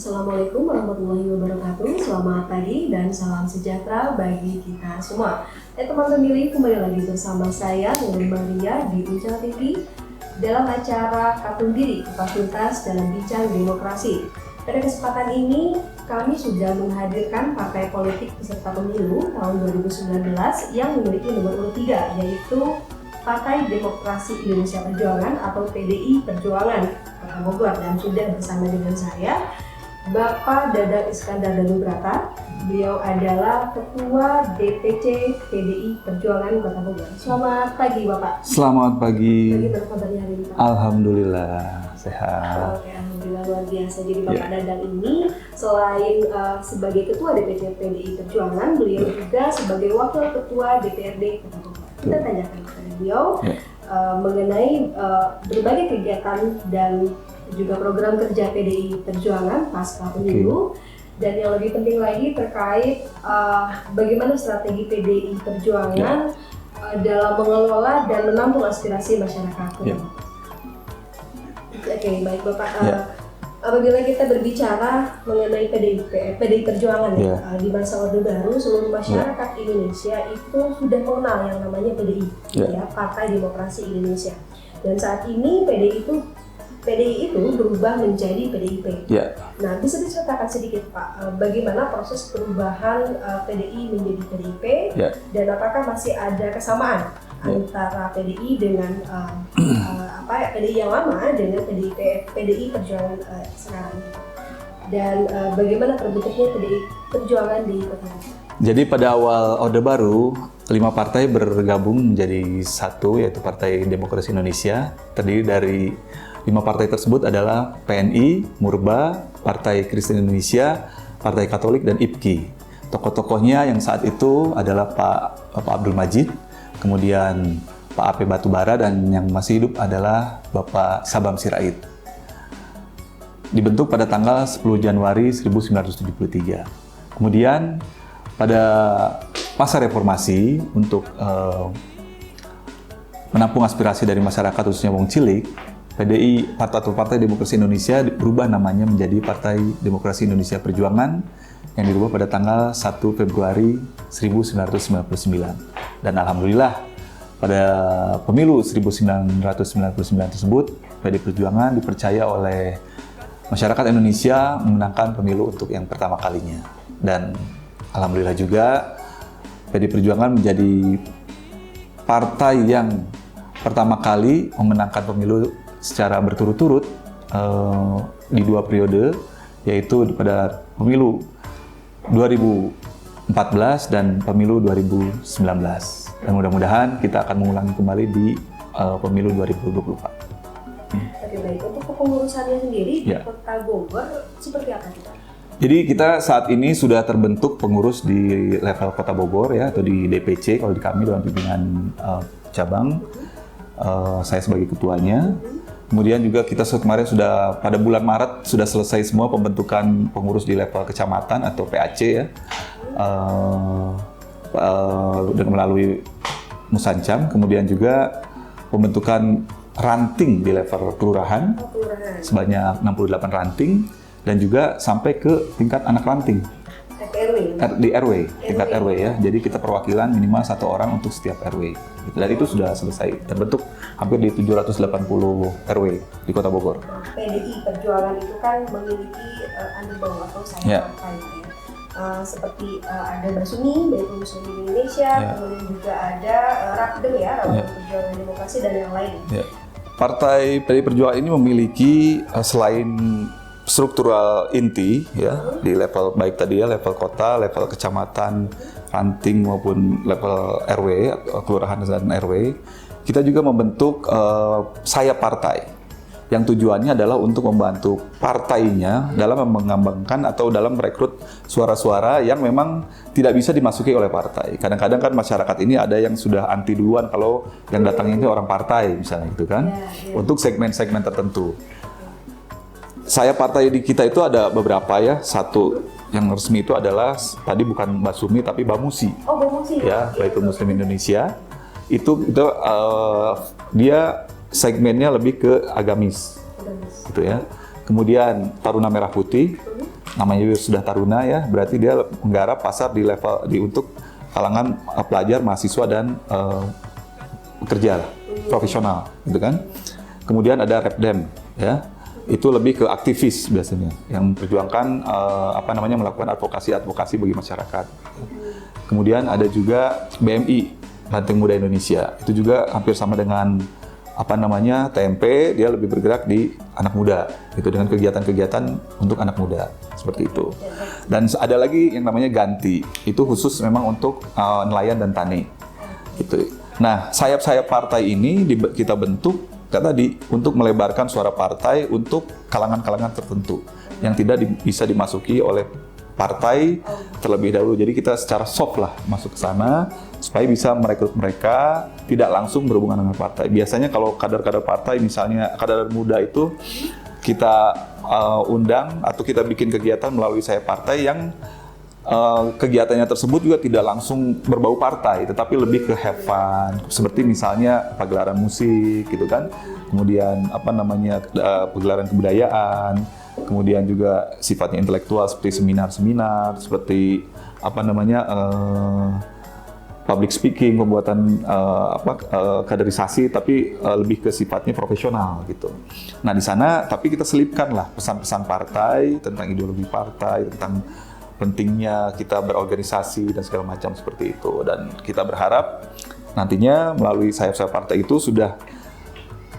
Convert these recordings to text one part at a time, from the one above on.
Assalamualaikum warahmatullahi wabarakatuh. Selamat pagi dan salam sejahtera bagi kita semua. Teman pemilih, kembali lagi bersama saya Nurul Maria di Bincang TV dalam acara Katun Diri Fakultas dalam Bincang Demokrasi. Pada kesempatan ini kami sudah menghadirkan partai politik peserta pemilu tahun 2019 yang memiliki nomor urut 3, yaitu Partai Demokrasi Indonesia Perjuangan atau PDI Perjuangan Kota Bogor, dan sudah bersama dengan saya Bapak Dadang Iskandar Danubrata. Beliau adalah Ketua DPC PDI Perjuangan Kota Bogor. Selamat pagi Bapak. Selamat pagi. Bagaimana kabarnya hari ini Pak? Alhamdulillah sehat. Oke, alhamdulillah luar biasa. Jadi Bapak Dadang ini selain sebagai Ketua DPC PDI Perjuangan, beliau juga sebagai Wakil Ketua DPRD Kota Bogor. Kita tanyakan kepada beliau mengenai berbagai kegiatan dan juga program kerja PDI Perjuangan pasca pemilu, dan yang lebih penting lagi terkait bagaimana strategi PDI Perjuangan dalam mengelola dan menampung aspirasi masyarakat. Oke, baik Bapak. Apabila kita berbicara mengenai PDI Perjuangan di masa Orde Baru, seluruh masyarakat Indonesia itu sudah mengenal yang namanya PDI, Partai Demokrasi Indonesia. Dan saat ini PDI itu berubah menjadi PDIP. Nah, bisa diceritakan sedikit Pak, bagaimana proses perubahan PDI menjadi PDIP, dan apakah masih ada kesamaan antara PDI dengan PDI yang lama dengan PDI Perjuangan sekarang, dan bagaimana terbentuknya PDI Perjuangan di Kota Bogor? Jadi pada awal Orde Baru, 5 partai bergabung menjadi satu, yaitu Partai Demokrasi Indonesia. Terdiri dari 5 partai tersebut adalah PNI, Murba, Partai Kristen Indonesia, Partai Katolik, dan IPKI. Tokoh-tokohnya yang saat itu adalah Pak Abdul Majid, kemudian Pak AP Batubara, dan yang masih hidup adalah Bapak Sabam Sirait. Dibentuk pada tanggal 10 Januari 1973. Kemudian pada masa reformasi untuk menampung aspirasi dari masyarakat khususnya wong cilik, PDI atau Partai Demokrasi Indonesia berubah namanya menjadi Partai Demokrasi Indonesia Perjuangan yang dirubah pada tanggal 1 Februari 1999. Dan alhamdulillah pada pemilu 1999 tersebut, PDI Perjuangan dipercaya oleh masyarakat Indonesia memenangkan pemilu untuk yang pertama kalinya. Dan alhamdulillah juga PDI Perjuangan menjadi partai yang pertama kali memenangkan pemilu secara berturut-turut di 2 periode, yaitu pada pemilu 2014 dan pemilu 2019. Dan mudah-mudahan kita akan mengulangi kembali di pemilu 2024. Oke, baik. Untuk kepengurusannya sendiri di Kota Bogor seperti apa kita? Jadi kita saat ini sudah terbentuk pengurus di level Kota Bogor atau di DPC kalau di kami dalam pimpinan cabang. Saya sebagai ketuanya. Kemudian juga kita kemarin sudah pada bulan Maret sudah selesai semua pembentukan pengurus di level kecamatan atau PAC dan melalui Musancam. Kemudian juga pembentukan ranting di level kelurahan sebanyak 68 ranting, dan juga sampai ke tingkat anak ranting. Di RW, tingkat RW Jadi kita perwakilan minimal 1 orang untuk setiap RW. Dan itu sudah selesai, terbentuk hampir di 780 RW di Kota Bogor. PDI Perjuangan itu kan memiliki underbang atau sayap partai seperti ada Basumi, Barisan Muslim Indonesia, kemudian juga ada Rapdem Rapat Perjuangan Demokrasi, dan yang lain. Partai PDI Perjuangan ini memiliki selain struktural inti di level baik tadi level kota, level kecamatan, ranting maupun level RW, kelurahan dan RW, kita juga membentuk sayap partai yang tujuannya adalah untuk membantu partainya dalam mengembangkan atau dalam merekrut suara-suara yang memang tidak bisa dimasuki oleh partai. Kadang-kadang kan masyarakat ini ada yang sudah anti duluan kalau yang datang ini orang partai misalnya gitu kan, untuk segmen-segmen tertentu. Sayap partai di kita itu ada beberapa satu yang resmi itu adalah tadi bukan Basumi tapi Bamusi. Oh, Bamusi. Baitul Muslim Indonesia. Itu dia segmennya lebih ke agamis. Gitu Kemudian Taruna Merah Putih, namanya sudah taruna ya, berarti dia menggarap pasar di level untuk kalangan pelajar, mahasiswa dan pekerja profesional, gitu kan. Kemudian ada Repdem, ya, itu lebih ke aktivis biasanya, yang memperjuangkan melakukan advokasi bagi masyarakat. Kemudian ada juga BMI, Banteng Muda Indonesia, itu juga hampir sama dengan TMP, dia lebih bergerak di anak muda, itu dengan kegiatan-kegiatan untuk anak muda, seperti itu. Dan ada lagi yang namanya Ganti, itu khusus memang untuk nelayan dan tani. Gitu. Nah, sayap-sayap partai ini kita bentuk tadi untuk melebarkan suara partai untuk kalangan-kalangan tertentu yang tidak bisa dimasuki oleh partai terlebih dahulu. Jadi kita secara soft lah masuk ke sana supaya bisa merekrut mereka tidak langsung berhubungan dengan partai. Biasanya kalau kader-kader partai, misalnya kader muda itu kita undang atau kita bikin kegiatan melalui sayap partai yang kegiatannya tersebut juga tidak langsung berbau partai, tetapi lebih ke have fun, seperti misalnya pagelaran musik, gitu kan. Kemudian pagelaran kebudayaan, kemudian juga sifatnya intelektual seperti seminar-seminar, seperti public speaking, pembuatan kaderisasi, tapi lebih ke sifatnya profesional gitu. Nah di sana, tapi kita selipkan lah pesan-pesan partai tentang ideologi partai, tentang pentingnya kita berorganisasi dan segala macam seperti itu. Dan kita berharap nantinya melalui sayap-sayap partai itu sudah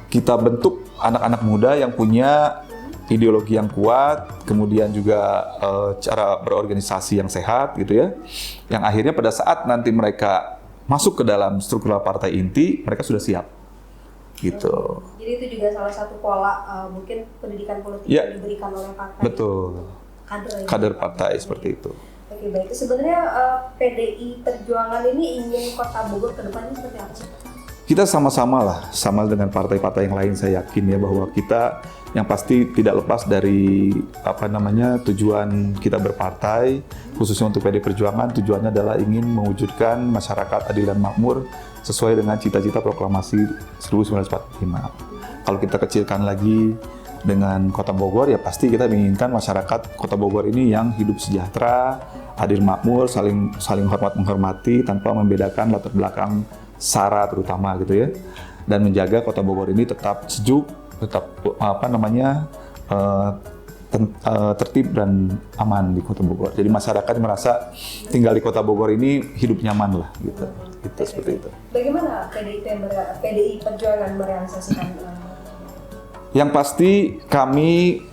kita bentuk anak-anak muda yang punya ideologi yang kuat, kemudian juga cara berorganisasi yang sehat gitu ya. Yang akhirnya pada saat nanti mereka masuk ke dalam struktural partai inti, mereka sudah siap. Gitu. Jadi itu juga salah satu pola mungkin pendidikan politik ya, yang diberikan oleh partai. Betul. Kader partai seperti itu. Oke, baik. Sebenarnya PDI Perjuangan ini ingin Kota Bogor ke depannya seperti apa sih? Kita sama-sama lah, sama dengan partai-partai yang lain, saya yakin ya bahwa kita yang pasti tidak lepas dari tujuan kita berpartai, khususnya untuk PDI Perjuangan, tujuannya adalah ingin mewujudkan masyarakat adil dan makmur sesuai dengan cita-cita proklamasi 1945. Kalau kita kecilkan lagi dengan Kota Bogor, ya pasti kita menginginkan masyarakat Kota Bogor ini yang hidup sejahtera, adil makmur, saling hormat menghormati tanpa membedakan latar belakang SARA terutama gitu ya, dan menjaga Kota Bogor ini tetap sejuk, tetap tertib dan aman di Kota Bogor. Jadi masyarakat merasa tinggal di Kota Bogor ini hidup nyaman lah gitu. Gitu seperti itu. Bagaimana PDI Perjuangan merealisasikan? Yang pasti kami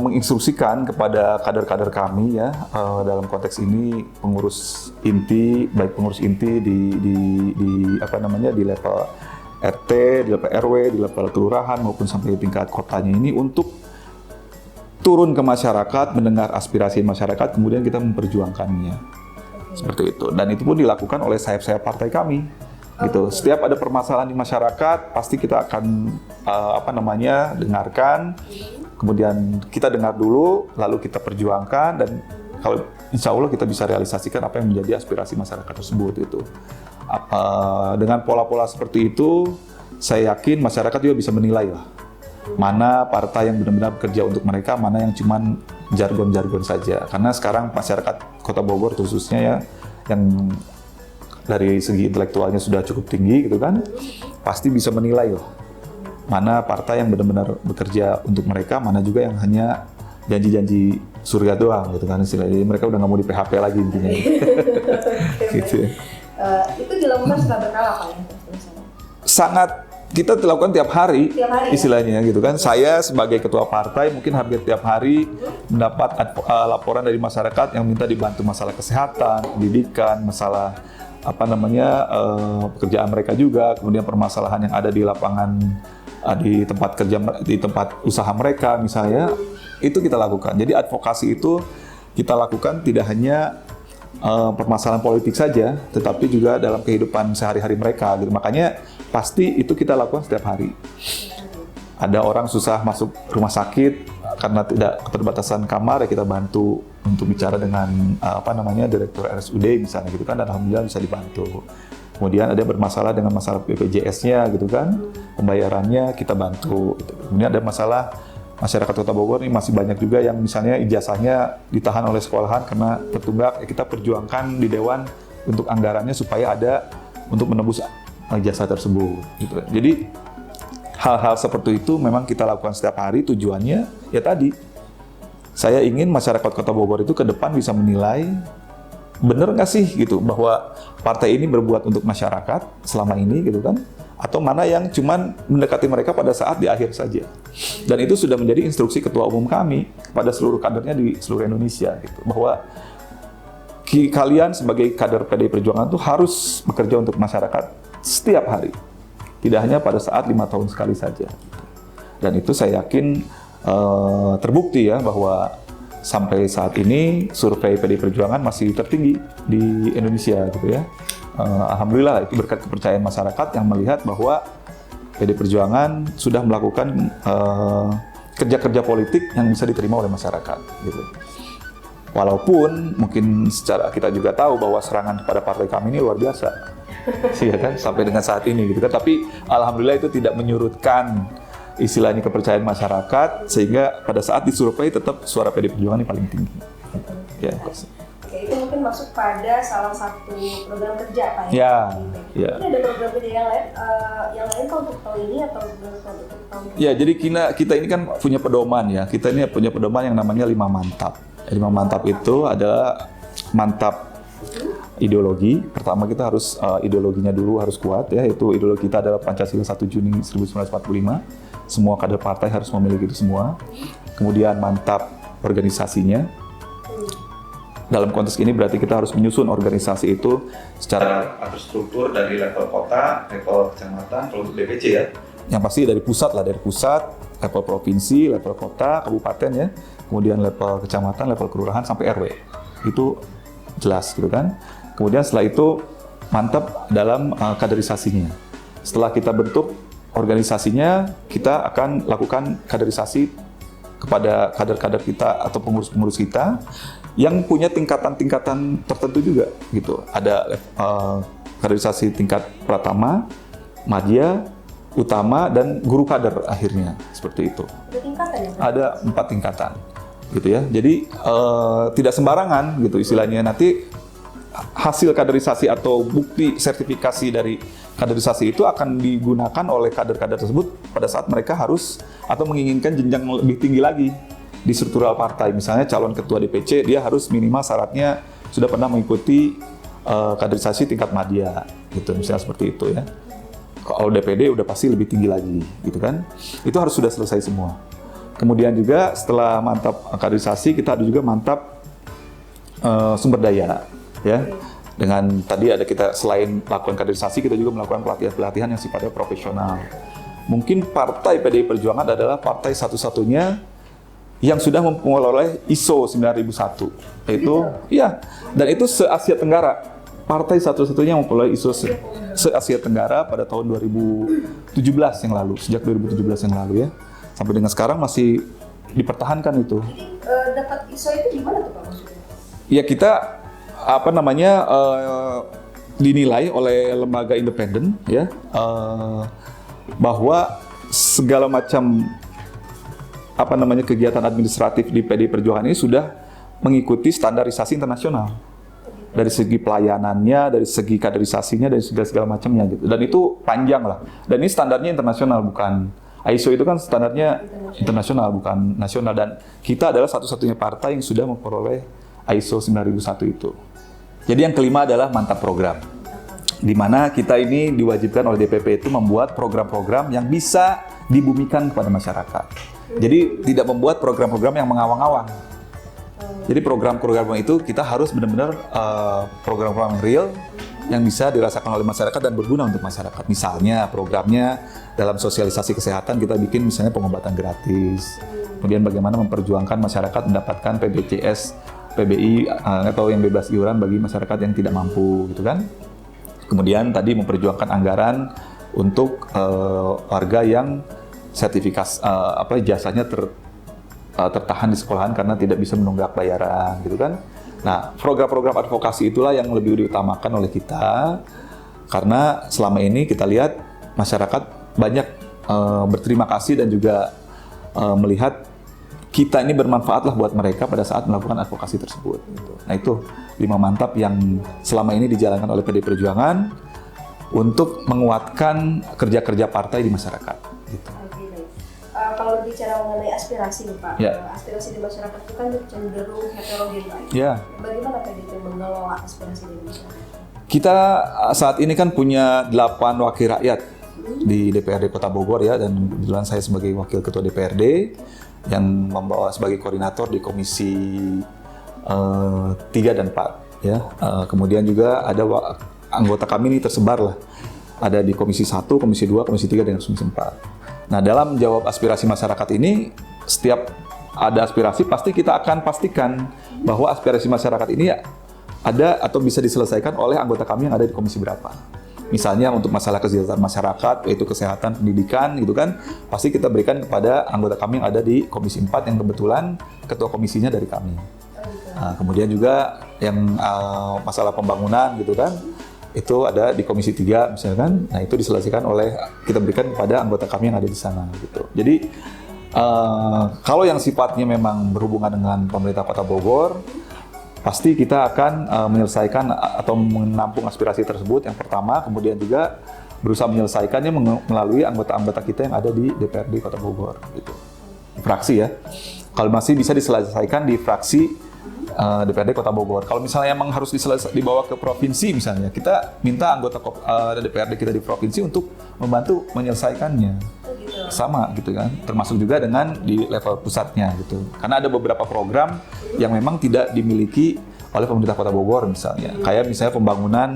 menginstruksikan kepada kader-kader kami ya, dalam konteks ini pengurus inti, baik pengurus inti di level RT, di level RW, di level kelurahan maupun sampai tingkat kotanya ini untuk turun ke masyarakat, mendengar aspirasi masyarakat, kemudian kita memperjuangkannya. Seperti itu. Dan itu pun dilakukan oleh sayap-sayap partai kami. Gitu. Setiap ada permasalahan di masyarakat, pasti kita akan dengarkan, kemudian kita dengar dulu, lalu kita perjuangkan, dan kalau insya Allah kita bisa realisasikan apa yang menjadi aspirasi masyarakat tersebut itu. Dengan pola-pola seperti itu, saya yakin masyarakat juga bisa menilai lah, mana partai yang benar-benar bekerja untuk mereka, mana yang cuman jargon-jargon saja. Karena sekarang masyarakat Kota Bogor khususnya ya, yang dari segi intelektualnya sudah cukup tinggi gitu kan, pasti bisa menilai loh mana partai yang benar-benar bekerja untuk mereka, mana juga yang hanya janji-janji surga doang gitu kan istilahnya. Jadi mereka udah nggak mau di PHP lagi intinya. Gitu. Itu dilakukan secara berkala Pak ya? Sangat, kita lakukan tiap hari istilahnya gitu kan. Saya sebagai ketua partai mungkin hampir tiap hari mendapat laporan dari masyarakat yang minta dibantu masalah kesehatan, pendidikan, masalah pekerjaan mereka juga, kemudian permasalahan yang ada di lapangan, di tempat kerja, di tempat usaha mereka misalnya, itu kita lakukan. Jadi advokasi itu kita lakukan tidak hanya permasalahan politik saja, tetapi juga dalam kehidupan sehari-hari mereka. Gitu. Makanya pasti itu kita lakukan setiap hari. Ada orang susah masuk rumah sakit karena tidak keterbatasan kamar, ya kita bantu untuk bicara dengan direktur RSUD misalnya gitu kan, dan alhamdulillah bisa dibantu. Kemudian ada bermasalah dengan masalah BPJS-nya gitu kan, pembayarannya kita bantu. Kemudian ada masalah masyarakat Kota Bogor ini masih banyak juga yang misalnya ijazahnya ditahan oleh sekolahan karena tertunggak. Kita perjuangkan di Dewan untuk anggarannya supaya ada untuk menebus ijazah tersebut. Gitu. Jadi hal-hal seperti itu memang kita lakukan setiap hari. Tujuannya ya tadi, saya ingin masyarakat Kota Bogor itu ke depan bisa menilai benar nggak sih gitu bahwa partai ini berbuat untuk masyarakat selama ini gitu kan, atau mana yang cuman mendekati mereka pada saat di akhir saja. Dan itu sudah menjadi instruksi Ketua Umum kami kepada seluruh kadernya di seluruh Indonesia gitu, bahwa kalian sebagai kader PDI Perjuangan itu harus bekerja untuk masyarakat setiap hari, tidak hanya pada saat 5 tahun sekali saja. Dan itu saya yakin terbukti ya bahwa sampai saat ini survei PDI Perjuangan masih tertinggi di Indonesia gitu ya. Alhamdulillah itu berkat kepercayaan masyarakat yang melihat bahwa PDI Perjuangan sudah melakukan kerja-kerja politik yang bisa diterima oleh masyarakat gitu. Walaupun mungkin secara kita juga tahu bahwa serangan kepada partai kami ini luar biasa, ya kan, sampai dengan saat ini gitu kan. Tapi alhamdulillah itu tidak menyurutkan istilahnya kepercayaan masyarakat, sehingga pada saat disurvei tetap suara PDI Perjuangan ini paling tinggi. Ya, Oke, itu mungkin masuk pada salah satu program kerja Pak ya. Ya. Ini ada program kerja yang lain Pak untuk tahun ini atau untuk tahun ini? Ya, jadi kita ini kan punya pedoman ya. Kita ini punya pedoman yang namanya 5 mantap. 5 mantap itu adalah mantap ideologi. Pertama kita harus ideologinya dulu harus kuat ya, yaitu ideologi kita adalah Pancasila 1 Juni 1945. Semua kader partai harus memiliki itu semua. Kemudian mantap organisasinya. Dalam konteks ini berarti kita harus menyusun organisasi itu secara terstruktur dari level kota, level kecamatan, kalau untuk DPC ya. Yang pasti dari pusat lah, dari pusat, level provinsi, level kota, kabupaten ya. Kemudian level kecamatan, level kelurahan sampai RW. Itu jelas gitu kan. Kemudian setelah itu mantap dalam kaderisasinya. Setelah kita bentuk organisasinya, kita akan lakukan kaderisasi kepada kader-kader kita atau pengurus-pengurus kita yang punya tingkatan-tingkatan tertentu juga gitu. Ada kaderisasi tingkat pratama, madya, utama, dan guru kader akhirnya seperti itu. Ada tingkatan ya? Ada 4 tingkatan gitu ya. Jadi tidak sembarangan gitu istilahnya. Nanti hasil kaderisasi atau bukti sertifikasi dari kaderisasi itu akan digunakan oleh kader-kader tersebut pada saat mereka harus atau menginginkan jenjang lebih tinggi lagi di struktural partai. Misalnya calon ketua DPC, dia harus minimal syaratnya sudah pernah mengikuti kaderisasi tingkat madya gitu, misalnya seperti itu ya. Kalau DPD udah pasti lebih tinggi lagi gitu kan. Itu harus sudah selesai semua. Kemudian juga setelah mantap kaderisasi, kita ada juga mantap sumber daya ya. Dengan tadi ada kita selain melakukan kaderisasi, kita juga melakukan pelatihan-pelatihan yang sifatnya profesional. Mungkin partai PDI Perjuangan adalah partai satu-satunya yang sudah memperoleh ISO 9001. Itu ya, dan itu se-Asia Tenggara. Partai satu-satunya yang memperoleh ISO se-Asia Tenggara pada tahun 2017 yang lalu, sejak 2017 yang lalu ya. Sampai dengan sekarang masih dipertahankan itu. Jadi dapat ISO itu gimana tuh Pak maksudnya? Ya kita dinilai oleh lembaga independen ya, bahwa segala macam kegiatan administratif di PDI Perjuangan ini sudah mengikuti standarisasi internasional dari segi pelayanannya, dari segi kaderisasinya, dari segala macamnya gitu. Dan itu panjang lah. Dan ini standarnya internasional, bukan ISO itu kan standarnya internasional bukan nasional. Dan kita adalah satu-satunya partai yang sudah memperoleh ISO 9001 itu. Jadi yang kelima adalah mantap program, di mana kita ini diwajibkan oleh DPP itu membuat program-program yang bisa dibumikan kepada masyarakat. Jadi tidak membuat program-program yang mengawang-awang. Jadi program-program itu kita harus benar-benar program-program yang real, yang bisa dirasakan oleh masyarakat dan berguna untuk masyarakat. Misalnya programnya dalam sosialisasi kesehatan kita bikin misalnya pengobatan gratis. Kemudian bagaimana memperjuangkan masyarakat mendapatkan PBCS, PBI atau yang bebas iuran bagi masyarakat yang tidak mampu, gitu kan? Kemudian tadi memperjuangkan anggaran untuk warga yang sertifikasi jasanya tertahan di sekolahan karena tidak bisa menunggak bayaran, gitu kan? Nah, program-program advokasi itulah yang lebih diutamakan oleh kita karena selama ini kita lihat masyarakat banyak berterima kasih dan juga melihat kita ini bermanfaat lah buat mereka pada saat melakukan advokasi tersebut. Gitu. Nah itu 5 mantap yang selama ini dijalankan oleh PDI Perjuangan untuk menguatkan kerja-kerja partai di masyarakat. Gitu. Oke, baik. Kalau berbicara mengenai aspirasi nih Pak, Ya. aspirasi di masyarakat itu kan cenderung heterogen Pak. Ya. Bagaimana PDIP mengelola aspirasi di masyarakat? Kita saat ini kan punya 8 wakil rakyat di DPRD Kota Bogor ya, dan kebetulan saya sebagai wakil ketua DPRD yang membawa sebagai koordinator di komisi 3 dan 4 ya. Kemudian juga ada anggota kami ini tersebar lah. Ada di komisi 1, komisi 2, komisi 3 dan komisi 4. Nah, dalam menjawab aspirasi masyarakat ini, setiap ada aspirasi pasti kita akan pastikan bahwa aspirasi masyarakat ini ada atau bisa diselesaikan oleh anggota kami yang ada di komisi berapa. Misalnya untuk masalah kesejahteraan masyarakat, yaitu kesehatan, pendidikan, gitu kan, pasti kita berikan kepada anggota kami yang ada di komisi 4 yang kebetulan ketua komisinya dari kami. Nah, kemudian juga yang masalah pembangunan, gitu kan, itu ada di komisi 3 misalkan. Nah, itu diselesaikan oleh kita berikan kepada anggota kami yang ada di sana, gitu. Jadi kalau yang sifatnya memang berhubungan dengan pemerintah Kota Bogor, pasti kita akan menyelesaikan atau menampung aspirasi tersebut yang pertama, kemudian juga berusaha menyelesaikannya melalui anggota-anggota kita yang ada di DPRD Kota Bogor, gitu. Fraksi ya. Kalau masih bisa diselesaikan di fraksi DPRD Kota Bogor. Kalau misalnya emang harus dibawa ke provinsi misalnya, kita minta anggota DPRD kita di provinsi untuk membantu menyelesaikannya. Sama gitu kan, termasuk juga dengan di level pusatnya gitu. Karena ada beberapa program yang memang tidak dimiliki oleh pemerintah Kota Bogor misalnya. Kayak misalnya pembangunan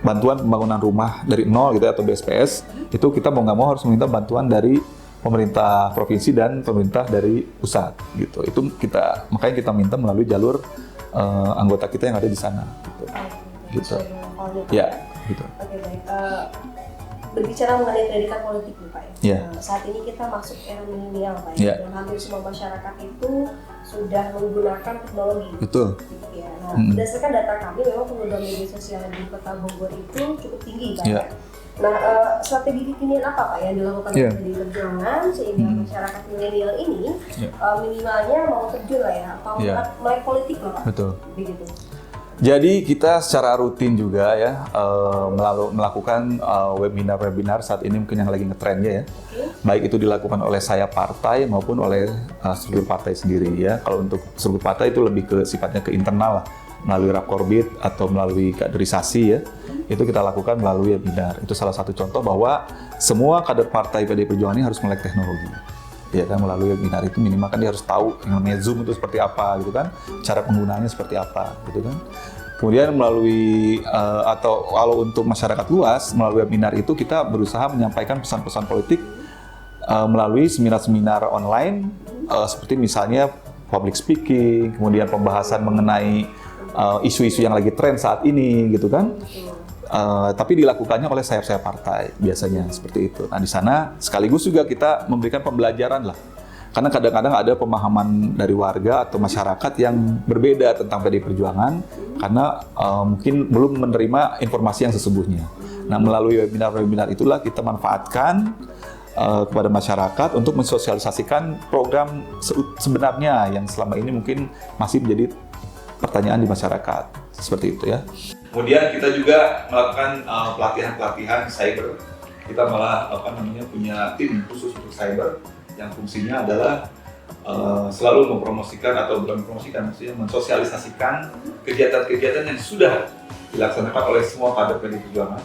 bantuan pembangunan rumah dari nol gitu atau BSPS, itu kita mau nggak mau harus meminta bantuan dari pemerintah provinsi dan pemerintah dari pusat gitu. Itu makanya kita minta melalui jalur anggota kita yang ada di sana gitu. Ya, gitu. Oke, baik. Berbicara mengenai pendidikan politik nih Pak ya. Saat ini kita masuk era milenial Pak ya. Dan hampir semua masyarakat itu sudah menggunakan teknologi. Betul. Ya. Nah, berdasarkan data kami memang penggunaan media sosial di Kota Bogor itu cukup tinggi Pak ya. Nah, strategi kekinian apa Pak yang dilakukan oleh PDI Perjuangan sehingga masyarakat milenial ini minimalnya mau terjun lah ya, atau melek politik lah Pak. Betul. Begitu. Jadi kita secara rutin juga ya melakukan webinar-webinar saat ini mungkin yang lagi ngetrennya ya. Baik itu dilakukan oleh saya partai maupun oleh struktur partai sendiri ya. Kalau untuk struktur partai itu lebih ke sifatnya ke internal lah, melalui Rakorbit atau melalui kaderisasi ya. Itu kita lakukan melalui webinar. Itu salah satu contoh bahwa semua kader partai PDI Perjuangan ini harus melek teknologi. Ya kan, melalui webinar itu minimal kan dia harus tahu yang namanya Zoom itu seperti apa gitu kan, cara penggunaannya seperti apa gitu kan. Kemudian melalui atau kalau untuk masyarakat luas, melalui webinar itu kita berusaha menyampaikan pesan-pesan politik melalui seminar-seminar online seperti misalnya public speaking, kemudian pembahasan mengenai isu-isu yang lagi tren saat ini gitu kan. Tapi dilakukannya oleh sayap-sayap partai biasanya seperti itu. Nah di sana sekaligus juga kita memberikan pembelajaran lah, karena kadang-kadang ada pemahaman dari warga atau masyarakat yang berbeda tentang PDI Perjuangan karena mungkin belum menerima informasi yang sesungguhnya. Nah melalui webinar-webinar itulah kita manfaatkan kepada masyarakat untuk mensosialisasikan program sebenarnya yang selama ini mungkin masih menjadi pertanyaan di masyarakat seperti itu ya. Kemudian kita juga melakukan pelatihan-pelatihan cyber. Kita malah punya tim khusus untuk cyber yang fungsinya adalah selalu mempromosikan atau bukan mempromosikan, maksudnya mensosialisasikan kegiatan-kegiatan yang sudah dilaksanakan oleh semua kader PDI Perjuangan.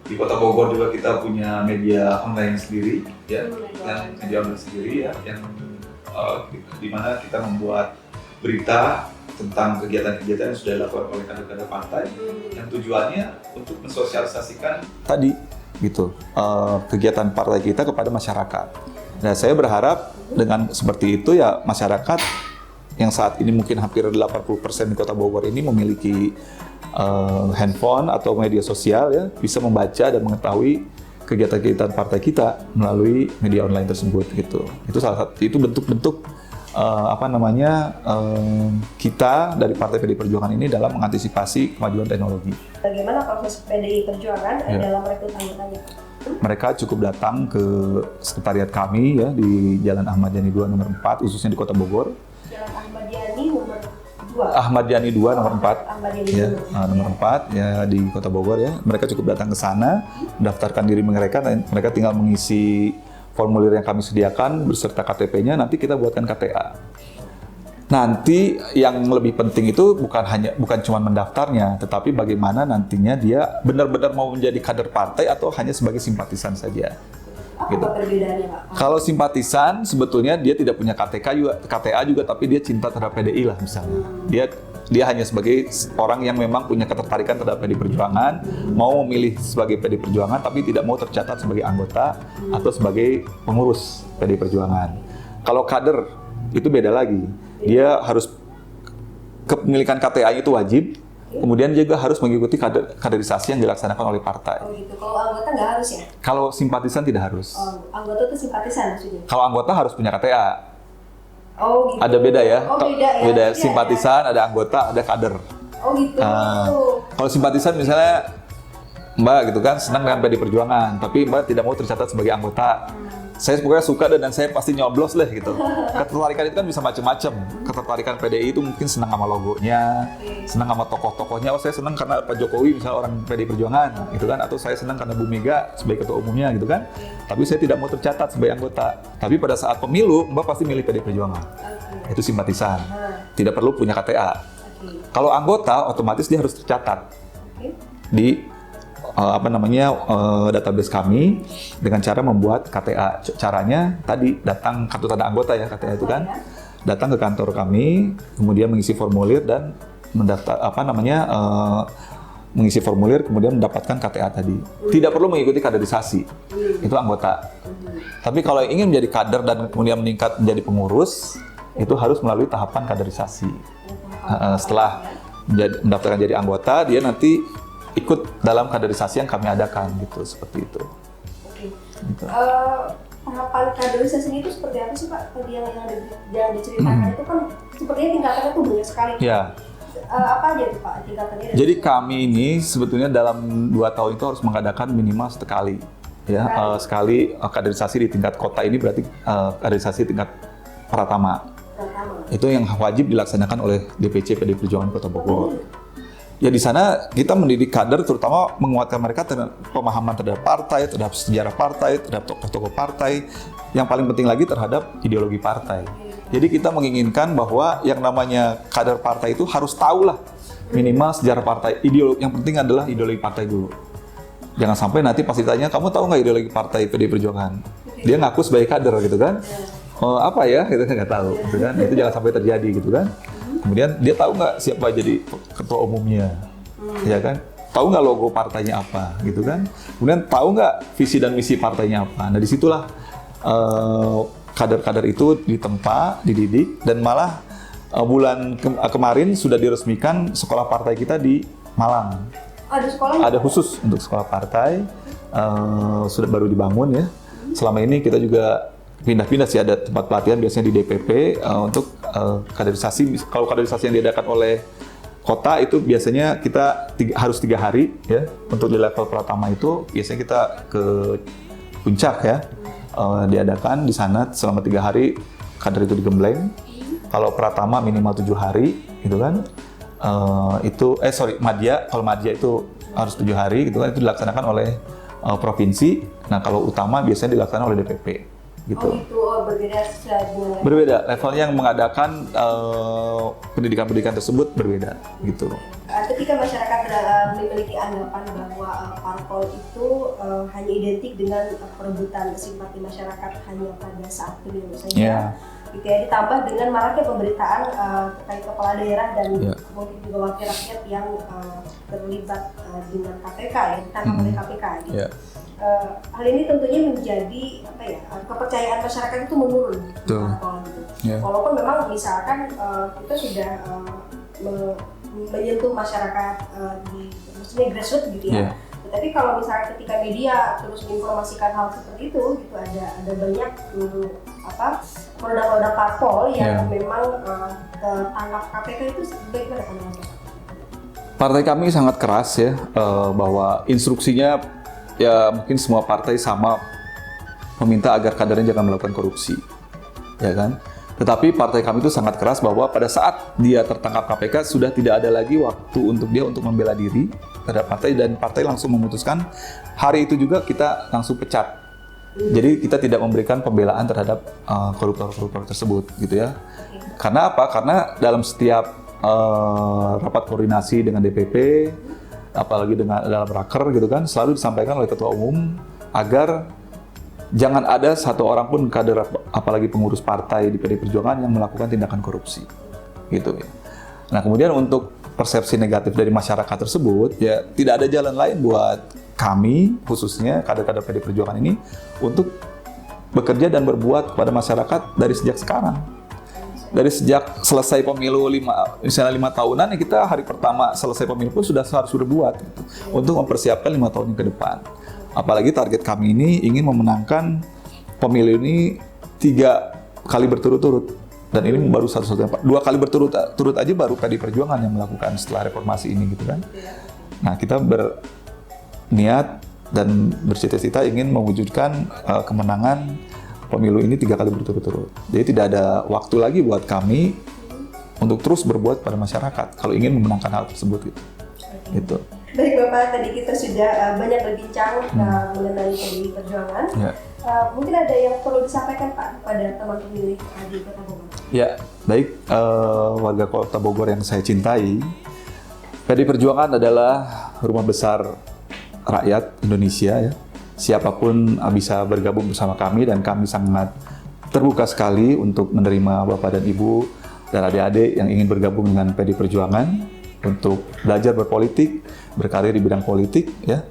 Di Kota Bogor juga kita punya media online sendiri, ya, yang media online sendiri ya, yang di mana kita membuat berita tentang kegiatan-kegiatan yang sudah dilakukan oleh kader-kader partai yang tujuannya untuk mensosialisasikan tadi gitu kegiatan partai kita kepada masyarakat. Nah, saya berharap dengan seperti itu ya masyarakat yang saat ini mungkin hampir 80% di Kota Bogor ini memiliki handphone atau media sosial ya, bisa membaca dan mengetahui kegiatan-kegiatan partai kita melalui media online tersebut gitu. Itu salah satu, itu bentuk-bentuk kita dari Partai PDI Perjuangan ini dalam mengantisipasi kemajuan teknologi. Bagaimana proses PDI Perjuangan dalam merekrut anggotanya? mereka cukup datang ke sekretariat kami ya di Jalan Ahmad Yani 2 nomor 4, khususnya di Kota Bogor. Jalan Ahmad Yani nomor 2. Ahmad Yani 2 nomor 4. Ahmad Yani Ya, 2. nomor 4 ya di Kota Bogor ya. Mereka cukup datang ke sana, mendaftarkan diri mereka, dan mereka tinggal mengisi formulir yang kami sediakan beserta KTP-nya, nanti kita buatkan KTA. Nanti yang lebih penting itu bukan cuma mendaftarnya, tetapi bagaimana nantinya dia benar-benar mau menjadi kader partai atau hanya sebagai simpatisan saja. Apa Gitu. perbedaannya, Pak? Kalau simpatisan sebetulnya dia tidak punya KTA juga, tapi dia cinta terhadap PDI lah misalnya. Dia hanya sebagai orang yang memang punya ketertarikan terhadap PDI Perjuangan, mau memilih sebagai PDI Perjuangan tapi tidak mau tercatat sebagai anggota atau sebagai pengurus PDI Perjuangan. Kalau kader itu beda lagi. Dia harus kepemilikan KTA itu wajib, kemudian juga harus mengikuti kaderisasi yang dilaksanakan oleh partai. Oh gitu. Kalau anggota nggak harus ya? Kalau simpatisan tidak harus. Oh, anggota itu simpatisan maksudnya? Kalau anggota harus punya KTA. Oh gitu. Ada beda ya? Oh beda ya? Beda, Iya, simpatisan, ada anggota, ada kader. Oh gitu. Kalau simpatisan misalnya Mbak gitu kan senang dengan PDI Perjuangan, tapi Mbak tidak mau tercatat sebagai anggota. Saya pokoknya suka dan saya pasti nyoblos deh gitu. Ketertarikan itu kan bisa macam-macam. Ketertarikan PDI itu mungkin senang sama logonya, senang sama tokoh-tokohnya. Oh saya senang karena Pak Jokowi misalnya orang PDI Perjuangan gitu kan, atau saya senang karena Bu Mega sebagai ketua umumnya gitu kan. Tapi saya tidak mau tercatat sebagai anggota. Tapi pada saat pemilu Mbak pasti milih PDI Perjuangan. Itu simpatisan. Tidak perlu punya KTA. Kalau anggota otomatis dia harus tercatat di database kami dengan cara membuat KTA. Caranya tadi datang kartu tanda anggota ya, KTA itu kan. Datang ke kantor kami, kemudian mengisi formulir dan mengisi formulir kemudian mendapatkan KTA tadi. Tidak perlu mengikuti kaderisasi. Itu anggota. Tapi kalau ingin menjadi kader dan kemudian meningkat menjadi pengurus, itu harus melalui tahapan kaderisasi. Setelah mendaftarkan jadi anggota, dia nanti ikut dalam kaderisasi yang kami adakan gitu, seperti itu. Oke. Gitu. Tahapan kaderisasi itu seperti apa sih Pak? Tadi yang diceritakan itu kan sepertinya tingkatannya tuh banyak sekali. Ya. Apa aja tuh Pak tingkatannya? Jadi kami ini sebetulnya dalam 2 tahun itu harus mengadakan minimal sekali. Ya, sekali kaderisasi di tingkat kota ini berarti kaderisasi tingkat Pratama. Itu yang wajib dilaksanakan oleh DPC PDI Perjuangan Kota Bogor. Ya di sana kita mendidik kader, terutama menguatkan mereka terhadap pemahaman terhadap partai, terhadap sejarah partai, terhadap tokoh-tokoh partai. Yang paling penting lagi terhadap ideologi partai. Jadi kita menginginkan bahwa yang namanya kader partai itu harus tahu lah minimal sejarah partai. Yang penting adalah ideologi partai dulu. Jangan sampai nanti pas ditanya, kamu tahu nggak ideologi partai PDI Perjuangan? Dia ngaku sebagai kader gitu kan? Apa ya? Kita nggak tahu, gitu kan? Itu jangan sampai terjadi gitu kan? Kemudian dia tahu nggak siapa jadi ketua umumnya, ya kan? Tahu nggak logo partainya apa, gitu kan? Kemudian tahu nggak visi dan misi partainya apa? Nah disitulah kader-kader itu ditempa, dididik, dan malah bulan kemarin sudah diresmikan sekolah partai kita di Malang. Ada sekolah? Ada khusus untuk sekolah partai, sudah baru dibangun ya. Selama ini kita juga pindah-pindah sih, ada tempat pelatihan biasanya di DPP untuk kaderisasi. Kalau kaderisasi yang diadakan oleh kota itu biasanya kita harus 3 hari ya. Untuk di level Pratama itu biasanya kita ke Puncak ya, diadakan di sana selama 3 hari kader itu digembleng. Kalau Pratama minimal 7 hari gitu kan. Madya, kalau Madya itu harus 7 hari gitu kan, itu dilaksanakan oleh provinsi. Nah kalau utama biasanya dilaksanakan oleh DPP. Gitu. Oh itu berbeda secara berbeda, levelnya yang mengadakan pendidikan-pendidikan tersebut berbeda gitu. Ketika masyarakat memiliki anggapan bahwa parpol itu hanya identik dengan perebutan simpati masyarakat hanya pada saat pemilu saja, gitu ya, ditambah dengan maraknya pemberitaan terkait kepala daerah dan mungkin juga wakil rakyat yang terlibat dengan KPK ya, ditangkap oleh KPK gitu. Hal ini tentunya menjadi kepercayaan masyarakat itu menurun gitu. Walaupun memang misalkan kita sudah menyentuh masyarakat maksudnya grassroots gitu ya. Tetapi kalau misalnya ketika media terus menginformasikan hal seperti itu gitu, ada banyak produk-produk parpol yang memang tertangkap KPK, itu bagaimana pandangan Pak? Partai kami sangat keras ya, bahwa instruksinya ya mungkin semua partai sama meminta agar kadernya jangan melakukan korupsi, ya kan? Tetapi partai kami itu sangat keras bahwa pada saat dia tertangkap KPK sudah tidak ada lagi waktu untuk dia untuk membela diri terhadap partai, dan partai langsung memutuskan hari itu juga kita langsung pecat. Jadi kita tidak memberikan pembelaan terhadap koruptor-koruptor tersebut, gitu ya. Karena apa? Karena dalam setiap rapat koordinasi dengan DPP, apalagi dalam raker gitu kan, selalu disampaikan oleh Ketua Umum agar jangan ada satu orang pun kader, apalagi pengurus partai di PD Perjuangan yang melakukan tindakan korupsi, gitu ya. Nah, kemudian untuk persepsi negatif dari masyarakat tersebut, ya tidak ada jalan lain buat kami, khususnya kader-kader PD Perjuangan ini, untuk bekerja dan berbuat kepada masyarakat dari sejak sekarang. Dari sejak selesai pemilu misalnya 5 tahunan, ya kita hari pertama selesai pemilu pun harus berbuat gitu, untuk mempersiapkan 5 tahun ke depan. Apalagi target kami ini ingin memenangkan pemilu ini 3 kali berturut-turut, dan ini baru satu-satunya 2 kali berturut-turut aja baru PD Perjuangan yang melakukan setelah reformasi ini gitu kan. Nah, kita berniat dan bercita-cita ingin mewujudkan kemenangan pemilu ini 3 kali berturut-turut. Jadi tidak ada waktu lagi buat kami untuk terus berbuat pada masyarakat kalau ingin memenangkan hal tersebut gitu. Gitu. Baik Bapak, tadi kita sudah banyak berbincang mengenai PDI Perjuangan. Ya. Mungkin ada yang perlu disampaikan Pak kepada teman pemilih di Kota Bogor. Ya, baik warga Kota Bogor yang saya cintai, PDI Perjuangan adalah rumah besar rakyat Indonesia ya. Siapapun bisa bergabung bersama kami, dan kami sangat terbuka sekali untuk menerima Bapak dan Ibu dan adik-adik yang ingin bergabung dengan PDI Perjuangan untuk belajar berpolitik, berkarir di bidang politik ya.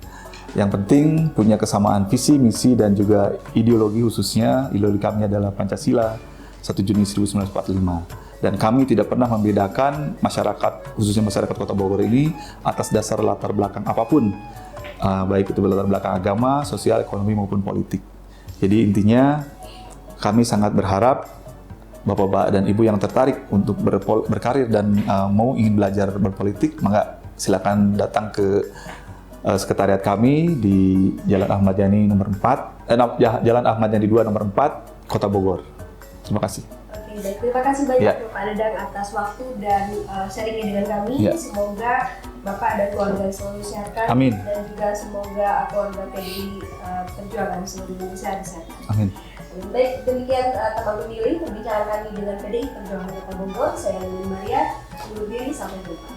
Yang penting punya kesamaan visi, misi, dan juga ideologi, khususnya ideologi kami adalah Pancasila 1 Juni 1945. Dan kami tidak pernah membedakan masyarakat, khususnya masyarakat Kota Bogor ini atas dasar latar belakang apapun, baik itu latar belakang agama, sosial, ekonomi maupun politik. Jadi intinya kami sangat berharap Bapak-bapak dan Ibu yang tertarik untuk berkarir dan ingin belajar berpolitik, maka silakan datang ke sekretariat kami di Jalan Ahmad Yani nomor 4, Jalan Ahmad Yani 2 nomor 4, Kota Bogor. Terima kasih. Oke, baik. Terima kasih banyak Bapak Dadang atas waktu dan sharingnya dengan kami. Semoga Bapak dan keluarga selalu sehat. Amin. Dan juga semoga keluarga PDI Perjuangan seluruh Indonesia sehat. Amin. Baik, demikian teman pemilih perbincangan kami dengan PDI Perjuangan Kota Bogor. Saya Lili Maria, undur diri, sampai jumpa.